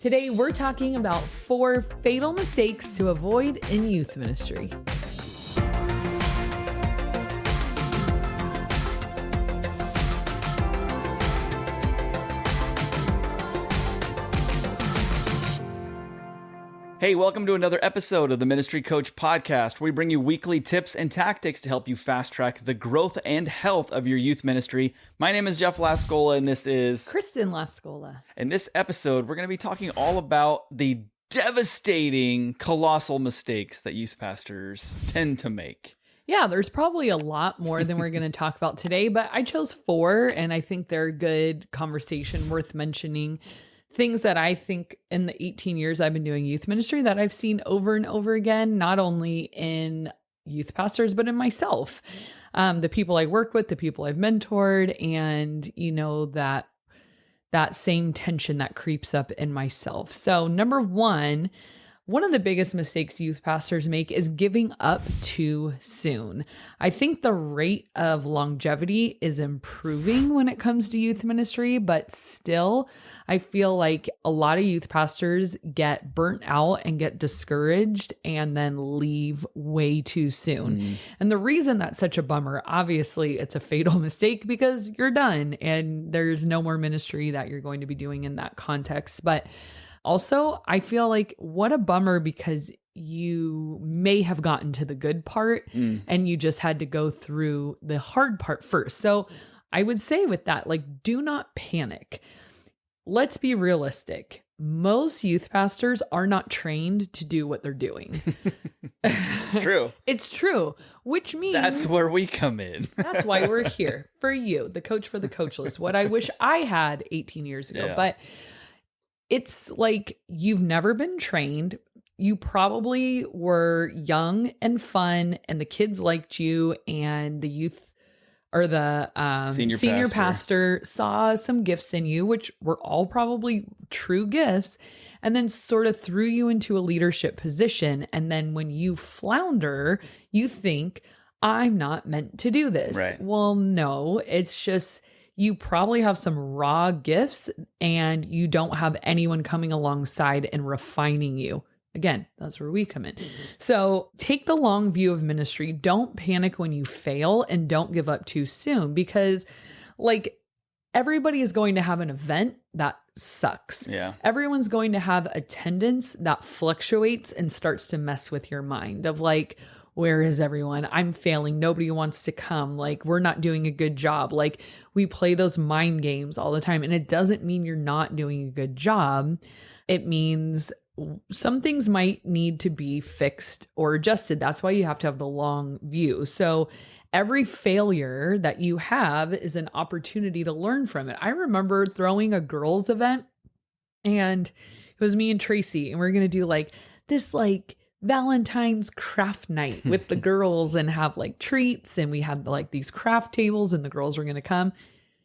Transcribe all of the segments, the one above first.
Today, we're talking about 4 fatal mistakes to avoid in youth ministry. Hey, welcome to another episode of the Ministry Coach Podcast, where we bring you weekly tips and tactics to help you fast track the growth and health of your youth ministry. My name is Jeff Lascola, and this is Kristen Lascola. In this episode, we're going to be talking all about the devastating, colossal mistakes that youth pastors tend to make. Yeah, there's probably a lot more than we're going to talk about today, but I chose 4, and I think they're a good conversation worth mentioning. Things that I think in the 18 years I've been doing youth ministry that I've seen over and over again, not only in youth pastors, but in myself, the people I work with, the people I've mentored, and, that same tension that creeps up in myself. So number one of the biggest mistakes youth pastors make is giving up too soon. I think the rate of longevity is improving when it comes to youth ministry, but still, I feel like a lot of youth pastors get burnt out and get discouraged and then leave way too soon. And the reason that's such a bummer, obviously, it's a fatal mistake because you're done and there's no more ministry that you're going to be doing in that context. But also, I feel like what a bummer because you may have gotten to the good part and you just had to go through the hard part first. So I would say with that, do not panic. Let's be realistic. Most youth pastors are not trained to do what they're doing. It's true. It's true, which means that's where we come in. That's why we're here for you, the coach for the coachless, what I wish I had 18 years ago. Yeah. But it's like you've never been trained. You probably were young and fun and the kids liked you and the youth or the senior pastor saw some gifts in you, which were all probably true gifts, and then sort of threw you into a leadership position. And then when you flounder, you think, I'm not meant to do this. Right. Well, no, it's just you probably have some raw gifts and you don't have anyone coming alongside and refining you. Again, that's where we come in. So take the long view of ministry. Don't panic when you fail and don't give up too soon because everybody is going to have an event that sucks. Yeah. Everyone's going to have attendance that fluctuates and starts to mess with your mind of where is everyone? I'm failing. Nobody wants to come. We're not doing a good job. We play those mind games all the time. And it doesn't mean you're not doing a good job. It means some things might need to be fixed or adjusted. That's why you have to have the long view. So every failure that you have is an opportunity to learn from it. I remember throwing a girls' event and it was me and Tracy, and we we're going to do this Valentine's craft night with the girls and have treats. And we had these craft tables and the girls were going to come.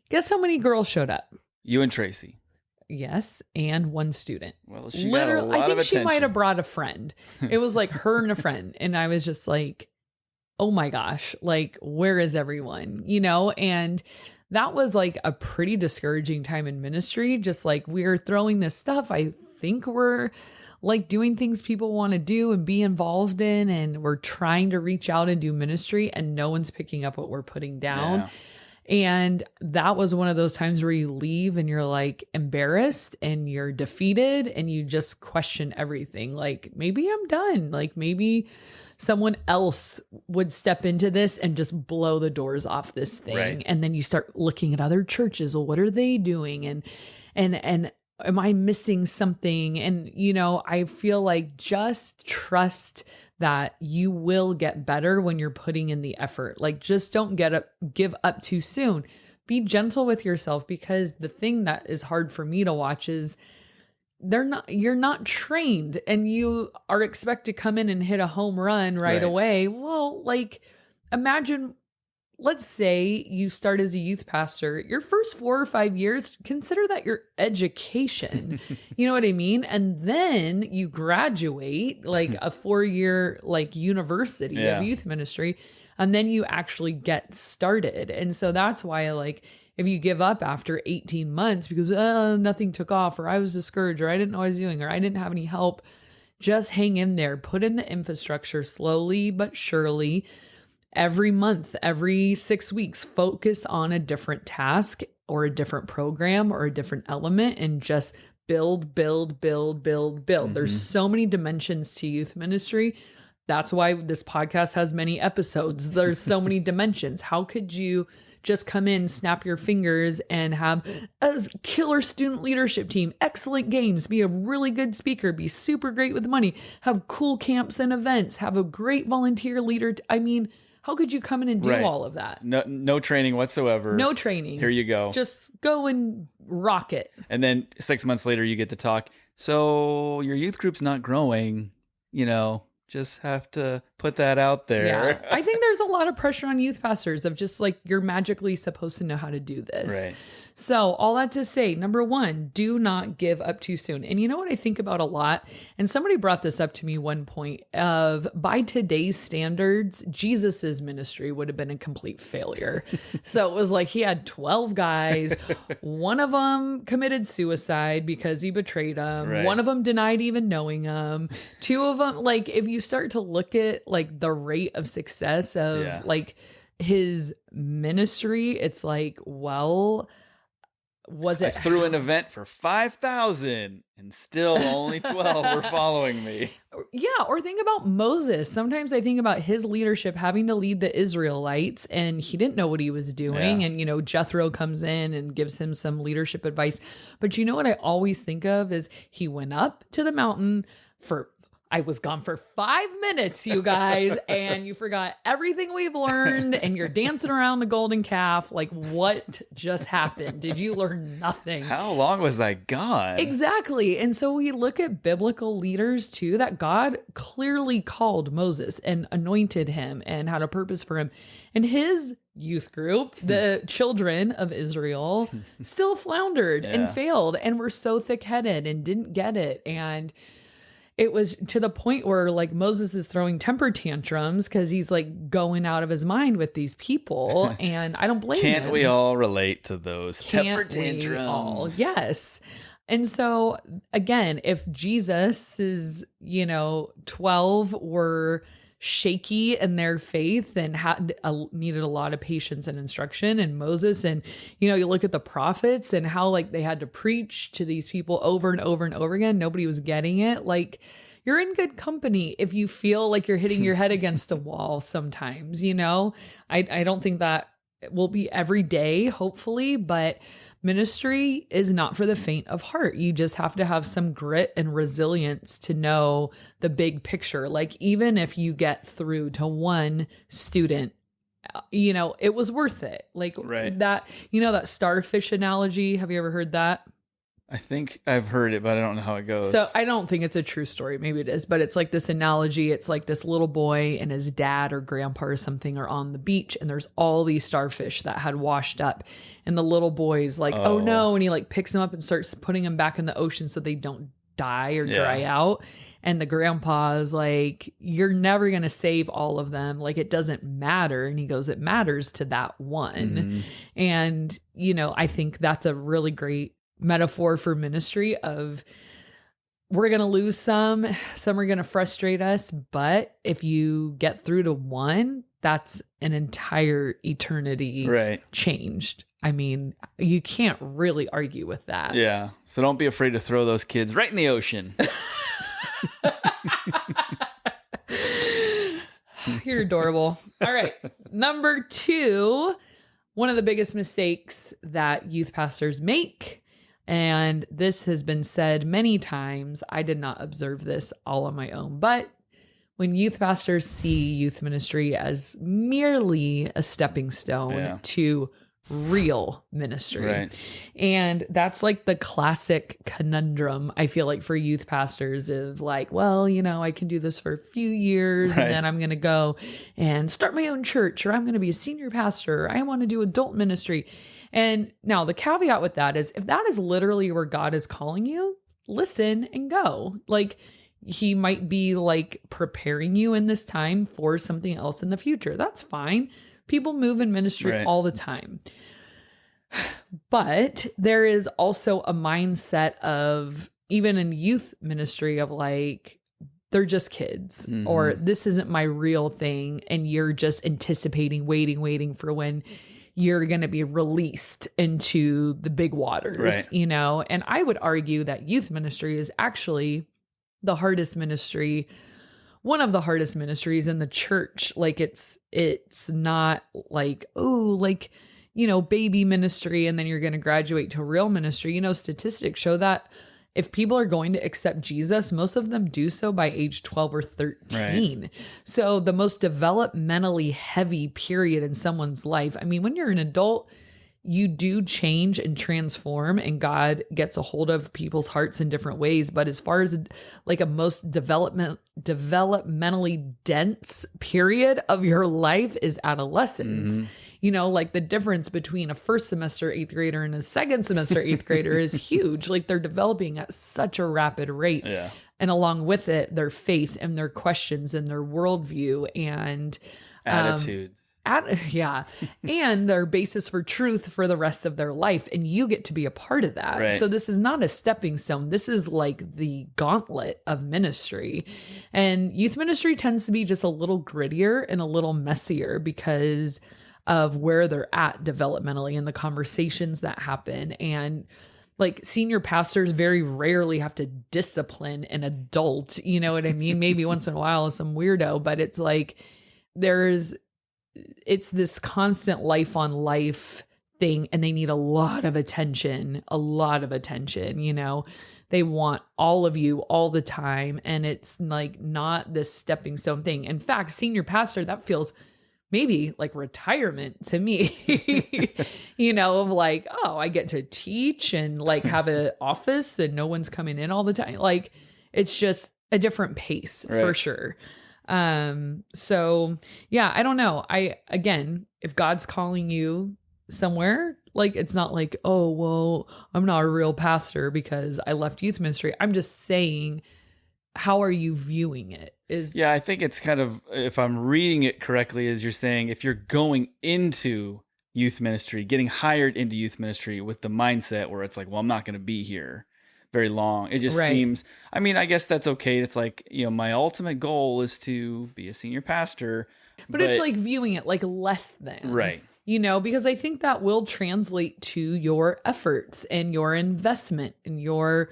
Guess how many girls showed up? You and Tracy. Yes. And one student. Well, she got a lot I think of attention. She might have brought a friend. It was her and a friend. And I was just oh my gosh, where is everyone? And that was a pretty discouraging time in ministry. Just we're throwing this stuff. I think we're doing things people want to do and be involved in. And we're trying to reach out and do ministry and no one's picking up what we're putting down. Yeah. And that was one of those times where you leave and you're embarrassed and you're defeated and you just question everything. Maybe I'm done. Maybe someone else would step into this and just blow the doors off this thing. Right. And then you start looking at other churches. Well, what are they doing? And am I missing something? And, I feel just trust that you will get better when you're putting in the effort. Just don't give up too soon. Be gentle with yourself because the thing that is hard for me to watch is you're not trained and you are expected to come in and hit a home run right away. Well, imagine, let's say you start as a youth pastor, your first 4 or 5 years, consider that your education, you know what I mean? And then you graduate a 4-year university of youth ministry, and then you actually get started. And so that's why if you give up after 18 months because nothing took off, or I was discouraged, or I didn't know what I was doing, or I didn't have any help, just hang in there, put in the infrastructure slowly but surely. Every month, every 6 weeks, focus on a different task or a different program or a different element, and just build, build, build, build, build. There's so many dimensions to youth ministry. That's why this podcast has many episodes. There's so many dimensions. How could you just come in, snap your fingers, and have a killer student leadership team, excellent games, be a really good speaker, be super great with money, have cool camps and events, have a great volunteer leader? I mean, how could you come in and do all of that? No training whatsoever. No training. Here you go. Just go and rock it. And then 6 months later, you get to talk. So your youth group's not growing, just have to put that out there. Yeah. I think there's a lot of pressure on youth pastors of just like, you're magically supposed to know how to do this. Right. So all that to say, number one, do not give up too soon. And you know what I think about a lot? And somebody brought this up to me one point of, by today's standards, Jesus's ministry would have been a complete failure. So it was like, he had 12 guys. One of them committed suicide because he betrayed him. Right. One of them denied even knowing him. Two of them, like, if you start to look at like the rate of success of like his ministry, it's like, well, was it? I threw an event for 5,000 and still only 12 were following me. Yeah. Or think about Moses. Sometimes I think about his leadership, having to lead the Israelites, and he didn't know what he was doing. Yeah. And, Jethro comes in and gives him some leadership advice. But you know what I always think of is he went up to the mountain I was gone for 5 minutes, you guys, and you forgot everything we've learned, and you're dancing around the golden calf. Like, what just happened? Did you learn nothing? How long was I gone? Exactly. And so we look at biblical leaders too, that God clearly called Moses and anointed him and had a purpose for him. And his youth group, the children of Israel, still floundered and failed and were so thick-headed and didn't get it. And it was to the point where like Moses is throwing temper tantrums because he's like going out of his mind with these people. And I don't blame him. Can't we all relate to those temper tantrums? Yes. And so again, if Jesus is, 12 were shaky in their faith and needed a lot of patience and instruction, and Moses, and you look at the prophets and how like they had to preach to these people over and over and over again, nobody was getting it. Like, you're in good company if you feel like you're hitting your head against a wall sometimes. I don't think that will be every day, hopefully, but ministry is not for the faint of heart. You just have to have some grit and resilience to know the big picture. Like, even if you get through to one student, it was worth it. Like that, that starfish analogy. Have you ever heard that? I think I've heard it, but I don't know how it goes. So I don't think it's a true story. Maybe it is, but it's like this analogy. It's like this little boy and his dad or grandpa or something are on the beach, and there's all these starfish that had washed up, and the little boy's like, oh no. And he like picks them up and starts putting them back in the ocean so they don't die or dry out. And the grandpa is like, you're never going to save all of them. Like, it doesn't matter. And he goes, it matters to that one. And, I think that's a really great metaphor for ministry of, we're going to lose some are going to frustrate us. But if you get through to one, that's an entire eternity changed. I mean, you can't really argue with that. Yeah. So don't be afraid to throw those kids right in the ocean. You're adorable. All right. Number 2, one of the biggest mistakes that youth pastors make, and this has been said many times, I did not observe this all on my own, but when youth pastors see youth ministry as merely a stepping stone to real ministry. Right. And that's like the classic conundrum, I feel like, for youth pastors of like, well, I can do this for a few years and then I'm going to go and start my own church, or I'm going to be a senior pastor, or I want to do adult ministry. And now the caveat with that is, if that is literally where God is calling you, listen and go. Like, he might be like preparing you in this time for something else in the future. That's fine. People move in ministry all the time. But there is also a mindset of, even in youth ministry, of like, they're just kids, or this isn't my real thing. And you're just anticipating, waiting for when you're going to be released into the big waters, Right. you know? And I would argue that youth ministry is actually the hardest ministry, one of the hardest ministries in the church. Like it's not like, oh, like, you know, baby ministry, and then you're going to graduate to real ministry. You know, statistics show that if people are going to accept Jesus, most of them do so by age 12 or 13. Right. So the most developmentally heavy period in someone's life. I mean, when you're an adult, you do change and transform, and God gets a hold of people's hearts in different ways. But as far as like a most developmentally dense period of your life is adolescence. You know, like the difference between a first semester 8th grader and a second semester 8th grader is huge. Like they're developing at such a rapid rate. Yeah. And along with it, their faith and their questions and their worldview and attitudes. And their basis for truth for the rest of their life. And you get to be a part of that. Right. So this is not a stepping stone. This is like the gauntlet of ministry. And youth ministry tends to be just a little grittier and a little messier because of where they're at developmentally and the conversations that happen. And like senior pastors very rarely have to discipline an adult. You know what I mean? Maybe once in a while some weirdo, but it's like it's this constant life on life thing, and they need a lot of attention, you know. They want all of you all the time, and it's like not this stepping stone thing. In fact, senior pastor, that feels maybe like retirement to me, you know, of like, oh, I get to teach and like have an office and no one's coming in all the time. Like it's just a different pace for sure. So yeah, I don't know. Again, if God's calling you somewhere, like, it's not like, oh, well, I'm not a real pastor because I left youth ministry. I'm just saying, how are you viewing it? Yeah, I think it's kind of, if I'm reading it correctly, is you're saying if you're going into youth ministry, getting hired into youth ministry with the mindset where it's like, well, I'm not going to be here very long. It just seems, I mean, I guess that's okay. It's like, you know, my ultimate goal is to be a senior pastor. But it's like viewing it like less than. Right. You know, because I think that will translate to your efforts and your investment and your,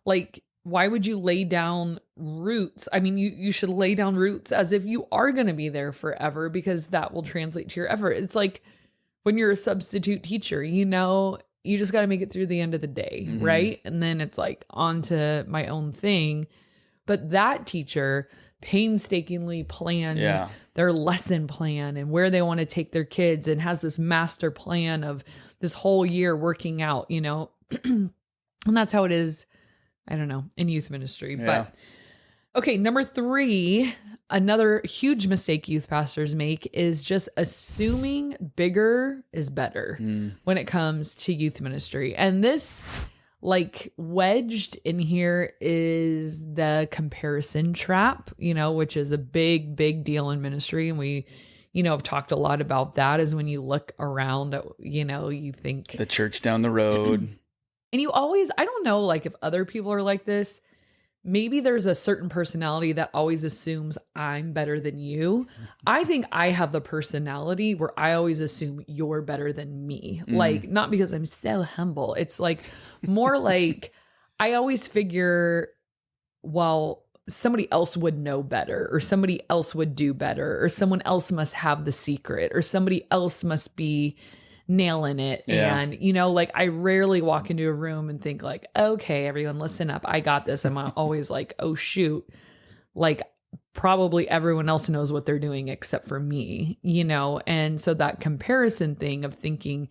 like, why would you lay down roots? I mean, you should lay down roots as if you are going to be there forever, because that will translate to your effort. It's like when you're a substitute teacher, you know, you just got to make it through the end of the day, right? And then it's like on to my own thing. But that teacher painstakingly plans their lesson plan and where they want to take their kids, and has this master plan of this whole year working out, you know. And that's how it is, I don't know, in youth ministry. But okay, number 3, another huge mistake youth pastors make is just assuming bigger is better when it comes to youth ministry. And this, like, wedged in here is the comparison trap, you know, which is a big, big deal in ministry. And we, you know, have talked a lot about that, is when you look around, you know, you think the church down the road. And you always, I don't know, like if other people are like this, maybe there's a certain personality that always assumes I'm better than you. I think I have the personality where I always assume you're better than me. Like, not because I'm so humble. It's like more like I always figure, well, somebody else would know better, or somebody else would do better, or someone else must have the secret, or somebody else must be nailing it. And, you know, like I rarely walk into a room and think like, okay, everyone listen up, I got this. I'm always like, oh shoot, like probably everyone else knows what they're doing except for me, you know? And so that comparison thing of thinking,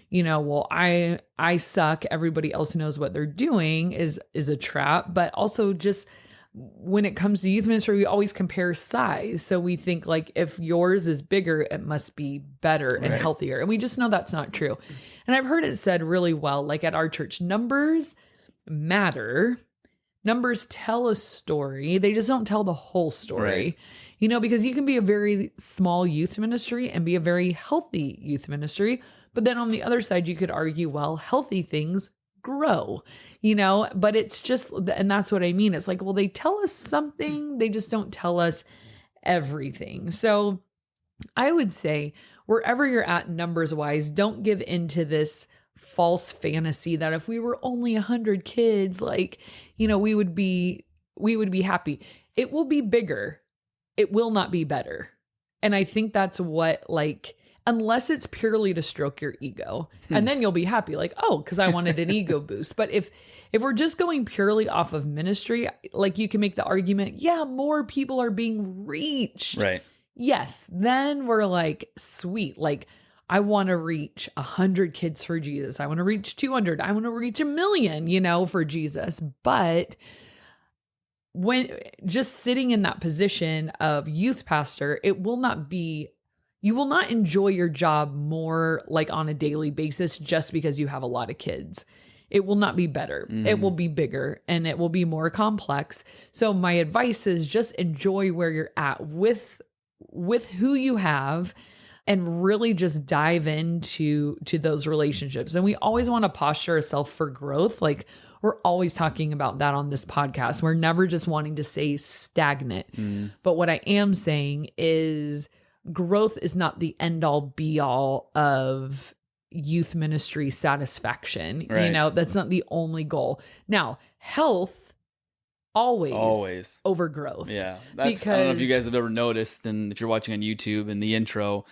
you know, well, I suck, everybody else knows what they're doing is a trap. But also just when it comes to youth ministry, we always compare size. So we think like if yours is bigger, it must be better and healthier. And we just know that's not true. And I've heard it said really well, like at our church, numbers matter. Numbers tell a story. They just don't tell the whole story, you know, because you can be a very small youth ministry and be a very healthy youth ministry, But then on the other side, you could argue, well, healthy things grow, but it's just, and that's what I mean. It's like, well, they tell us something, they just don't tell us everything. So I would say wherever you're at numbers wise, don't give into this false fantasy that if we were only 100 kids, we would be happy. It will be bigger. It will not be better. And I think that's what, unless it's purely to stroke your ego, and then you'll be happy, because I wanted an ego boost. But if we're just going purely off of ministry, you can make the argument, yeah, more people are being reached. Right. Yes. Then we're sweet. I want to reach 100 kids for Jesus. I want to reach 200. I want to reach 1 million, for Jesus. But when just sitting in that position of youth pastor, you will not enjoy your job more on a daily basis just because you have a lot of kids. It will not be better. It will be bigger and it will be more complex. So my advice is just enjoy where you're at with who you have and really just dive into those relationships. And we always want to posture ourselves for growth. We're always talking about that on this podcast. We're never just wanting to stay stagnant. But what I am saying is growth is not the end all be all of youth ministry satisfaction. Right. That's not the only goal. Now, health always over growth. Yeah. I don't know if you guys have ever noticed, and if you're watching on YouTube, in the intro,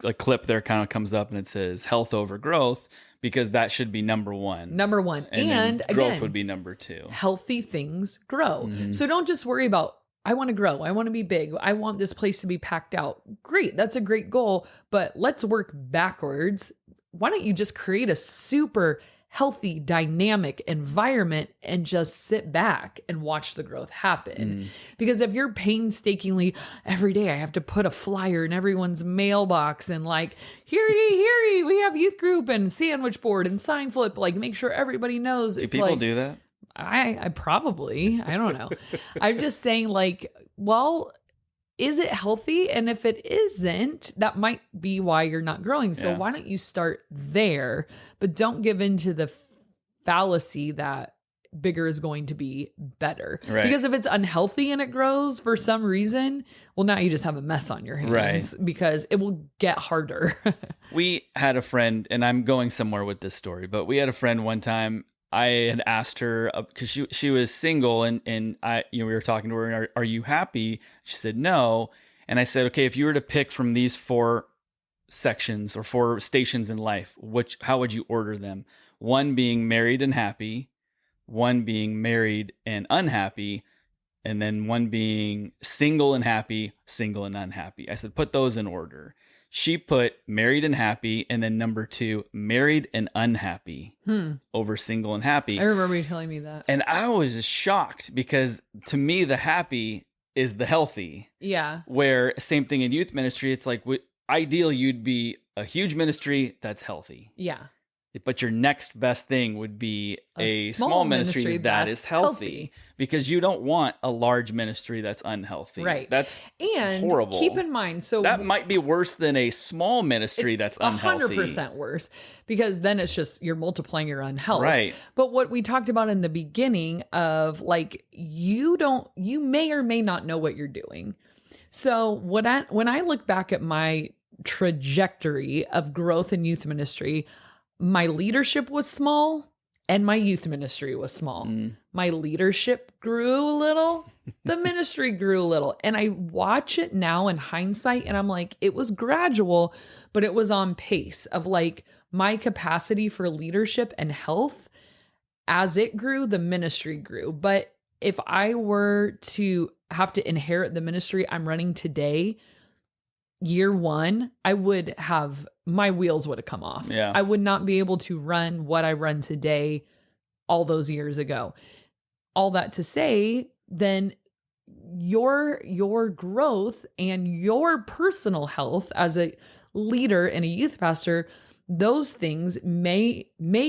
a clip there kind of comes up and it says health over growth, because that should be number one. And growth again, would be number two. Healthy things grow. So don't just worry about, I want to grow. I want to be big. I want this place to be packed out. Great. That's a great goal. But let's work backwards. Why don't you just create a super healthy, dynamic environment and just sit back and watch the growth happen? Because if you're painstakingly, every day I have to put a flyer in everyone's mailbox and hear ye, we have youth group and sandwich board and sign flip, make sure everybody knows. Do people do that? I probably, I don't know. I'm just saying is it healthy? And if it isn't, that might be why you're not growing. So why don't you start there, but don't give into the fallacy that bigger is going to be better. Right. Because if it's unhealthy and it grows for some reason, well, now you just have a mess on your hands because it will get harder. We had a friend, and I'm going somewhere with this story, but we had a friend one time. I had asked her because she was single, and we were talking to her. Are you happy? She said no, and I said, okay, if you were to pick from these 4 sections or 4 stations in life, how would you order them? 1 being married and happy, 1 being married and unhappy, and then 1 being single and happy, single and unhappy. I said put those in order. She put married and happy, and then number 2, married and unhappy over single and happy. I remember you telling me that. And I was shocked because to me, the happy is the healthy. Yeah. Where same thing in youth ministry, it's ideally you'd be a huge ministry that's healthy. Yeah. But your next best thing would be a small ministry that is healthy, because you don't want a large ministry that's unhealthy. Right. That's and horrible. Keep in mind, so that might be worse than a small ministry that's unhealthy. 100% worse, because then it's just you're multiplying your unhealth. Right. But what we talked about in the beginning of you may or may not know what you're doing. So when I look back at my trajectory of growth in youth ministry, my leadership was small and my youth ministry was small. My leadership grew a little, the ministry grew a little. And I watch it now in hindsight and I'm like, it was gradual, but it was on pace of my capacity for leadership and health. As it grew, the ministry grew. But if I were to have to inherit the ministry I'm running today, year 1, my wheels would have come off. Yeah. I would not be able to run what I run today all those years ago. All that to say, then your growth and your personal health as a leader and a youth pastor, those things may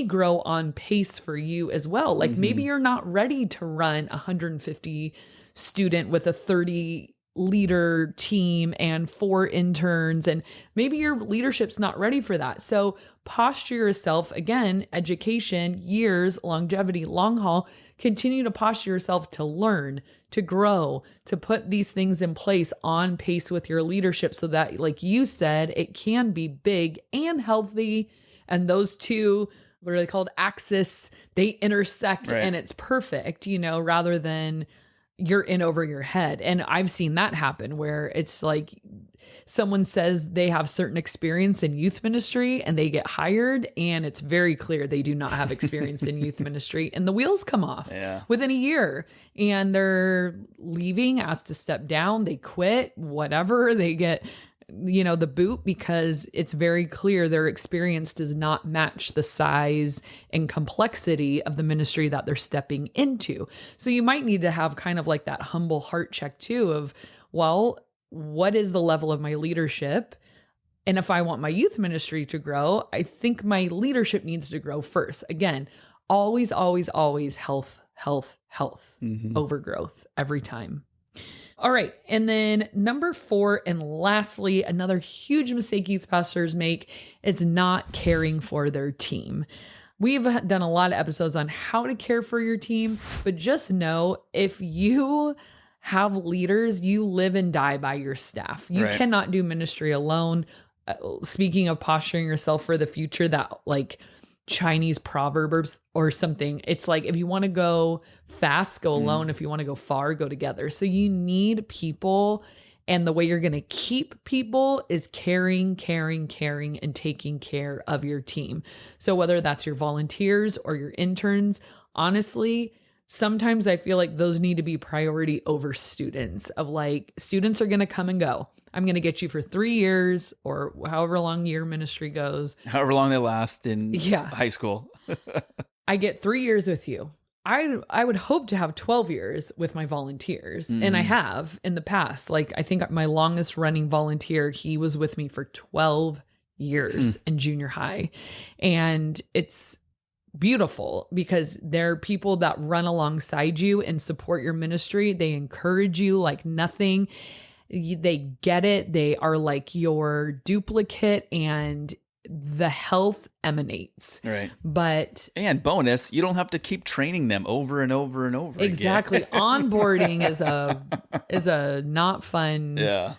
grow on pace for you as well. Maybe you're not ready to run 150 student with a 30 leader team and 4 interns, and maybe your leadership's not ready for that. So posture yourself, again, education, years, longevity, long haul, continue to posture yourself to learn, to grow, to put these things in place on pace with your leadership so that, like you said, it can be big and healthy. And those two, what are they called? Axis, they intersect and it's perfect, rather than you're in over your head. And I've seen that happen where it's like someone says they have certain experience in youth ministry and they get hired, and it's very clear they do not have experience in youth ministry, and the wheels come off within a year, and they're leaving, asked to step down, they quit, whatever, they get the boot, because it's very clear their experience does not match the size and complexity of the ministry that they're stepping into. So you might need to have kind of like that humble heart check too of, well, what is the level of my leadership? And if I want my youth ministry to grow, I think my leadership needs to grow first. Again, always, always, always health, over growth every time. All right. And then number 4, and lastly, another huge mistake youth pastors make is not caring for their team. We've done a lot of episodes on how to care for your team, but just know if you have leaders, you live and die by your staff. You cannot do ministry alone. Speaking of posturing yourself for the future, that like Chinese proverb or something, it's like, if you want to go fast, go alone. If you want to go far, go together. So you need people, and the way you're going to keep people is caring, and taking care of your team. So whether that's your volunteers or your interns, honestly, sometimes I feel like those need to be priority over students, of like, students are going to come and go. I'm going to get you for 3 years or however long your ministry goes. However long they last in high school. I get 3 years with you. I would hope to have 12 years with my volunteers. And I have in the past. Like, I think my longest running volunteer, he was with me for 12 years in junior high. And it's beautiful because they're people that run alongside you and support your ministry. They encourage you like nothing. They get it. They are like your duplicate, and the health emanates. Right. And bonus, you don't have to keep training them over and over and over exactly. again. Onboarding is a not fun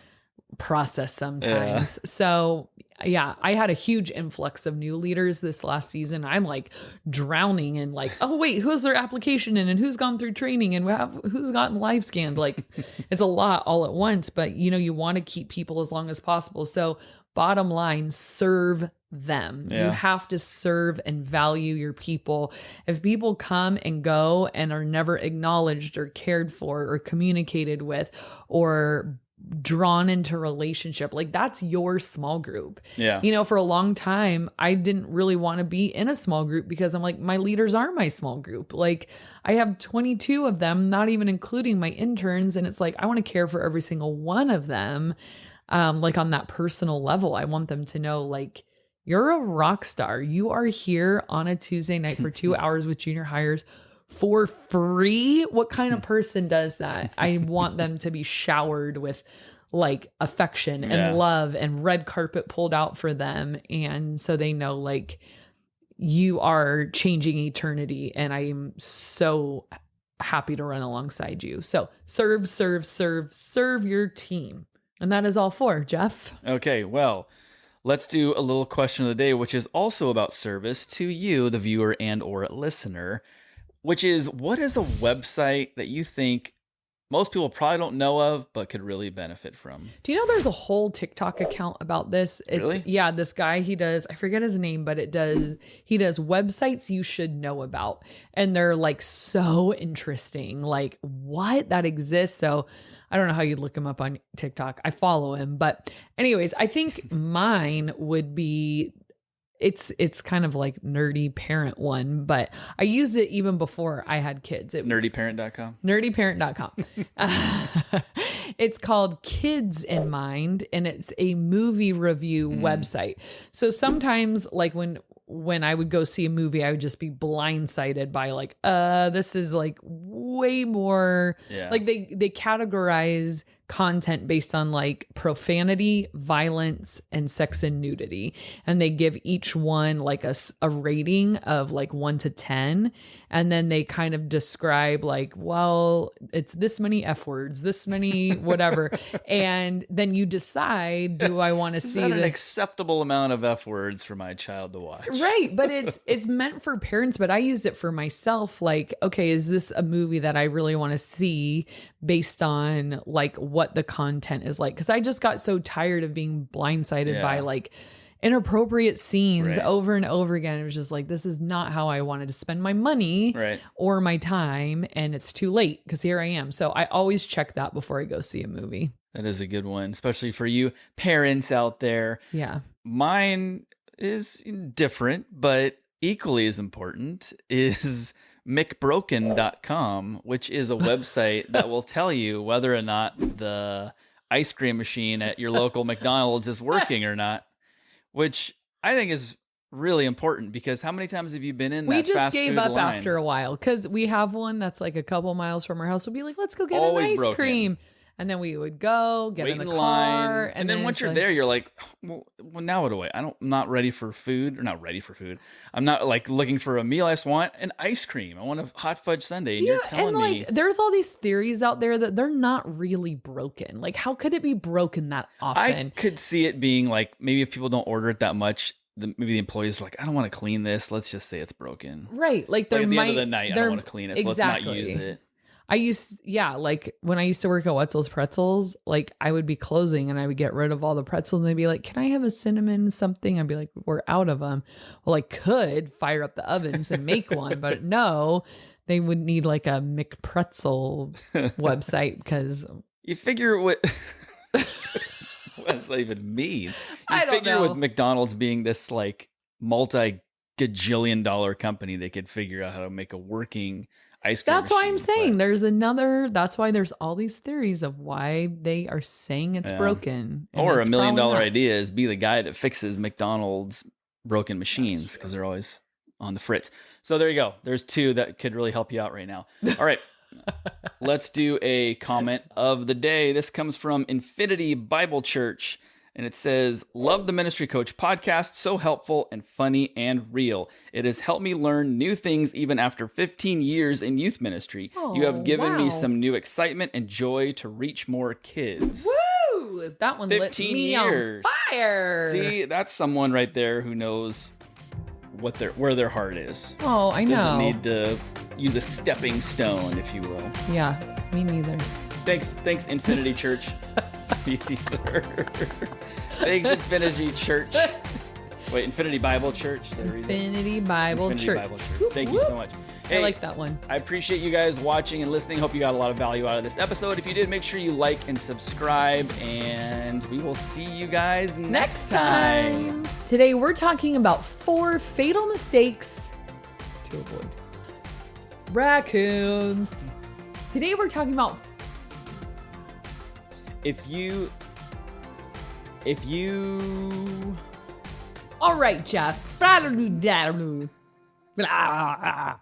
process sometimes. So I had a huge influx of new leaders this last season. I'm like drowning in like, oh wait, who's their application in, and who's gone through training, and who's gotten live scanned. Like it's a lot all at once, but you want to keep people as long as possible. So bottom line, serve them. You have to serve and value your people. If people come and go and are never acknowledged or cared for or communicated with or drawn into relationship, like that's your small group. For a long time, I didn't really want to be in a small group because I'm like, my leaders are my small group. Like I have 22 of them, not even including my interns. And it's like, I want to care for every single one of them. Like on that personal level, I want them to know, like, you're a rock star. You are here on a Tuesday night for 2 hours with junior hires for free. What kind of person does that? I want them to be showered with like affection and love and red carpet pulled out for them. And so they know like you are changing eternity. And I am so happy to run alongside you. So serve your team. And that is all for Jeff. Okay, well, let's do a little question of the day, which is also about service to you, the viewer and or listener, which is, what is a website that you think most people probably don't know of, but could really benefit from? Do you know there's a whole TikTok account about this? Really? Yeah, this guy, I forget his name, but he does websites you should know about. And they're like so interesting, like what that exists. So I don't know how you'd look him up on TikTok. I follow him. But anyways, I think mine would be, it's kind of like nerdy parent one, but I used it even before I had kids. Nerdyparent.com. Nerdyparent.com. It's called Kids in Mind, and it's a movie review website. So sometimes like when I would go see a movie, I would just be blindsided by like, this is like way more like they categorize content based on like profanity, violence, and sex and nudity. And they give each one like a rating of like 1 to 10. And then they kind of describe like, well, it's this many F words, this many whatever. And then you decide, do I want to see an acceptable amount of F words for my child to watch? Right. But it's meant for parents, but I used it for myself. Like, okay, is this a movie that I really want to see based on like what the content is like? Because I just got so tired of being blindsided by like inappropriate scenes over and over again. It was just like, this is not how I wanted to spend my money or my time. And it's too late because here I am. So I always check that before I go see a movie. That is a good one, especially for you parents out there. Yeah. Mine is different, but equally as important is McBroken.com, which is a website that will tell you whether or not the ice cream machine at your local McDonald's is working or not, which I think is really important because how many times have you been in that fast food line? We just gave up after a while because we have one that's like a couple miles from our house. We'll be like, let's go get Always an ice broken. cream. And then we would go get wait in the line. car. And then once you're there, you're like, well, now what do I'm not ready for food, or not ready for food. I'm not like looking for a meal. I just want an ice cream. I want a hot fudge sundae. And you're telling me there's all these theories out there that they're not really broken. Like, how could it be broken that often? I could see it being like, maybe if people don't order it that much, maybe the employees are like, I don't want to clean this. Let's just say it's broken. Right. Like, at the end of the night, I don't want to clean it. So let's not use it. Like when I used to work at Wetzel's Pretzels, like I would be closing and I would get rid of all the pretzels and they'd be like, can I have a cinnamon something? I'd be like, we're out of them. Well, I could fire up the ovens and make one, but no, they would need like a McPretzel website because you figure what does that even mean? I don't know. With McDonald's being this like multi-gajillion dollar company, they could figure out how to make a working ice cream That's machine, why I'm saying that's why there's all these theories of why they are saying it's broken. Or $1 million idea is be the guy that fixes McDonald's broken machines because they're always on the fritz. So there you go. There's two that could really help you out right now. All right. Let's do a comment of the day. This comes from Infinity Bible Church. And it says, love the Ministry Coach podcast. So helpful and funny and real. It has helped me learn new things even after 15 years in youth ministry. You have given me some new excitement and joy to reach more kids. Woo! That one lit me years. on fire. See, that's someone right there who knows where their heart is. Oh, I know. Doesn't need to use a stepping stone, if you will. Yeah, me neither. Thanks, Infinity Church. Me neither. Thanks, Infinity Church. Wait, Infinity Bible Church. Infinity Bible Church. Thank you so much. Hey, I like that one. I appreciate you guys watching and listening. Hope you got a lot of value out of this episode. If you did, make sure you like and subscribe, and we will see you guys next time. Today, we're talking about 4 fatal mistakes to avoid. Raccoon. Today, we're talking about If you all right, Jeff. Blah, blah, blah, blah.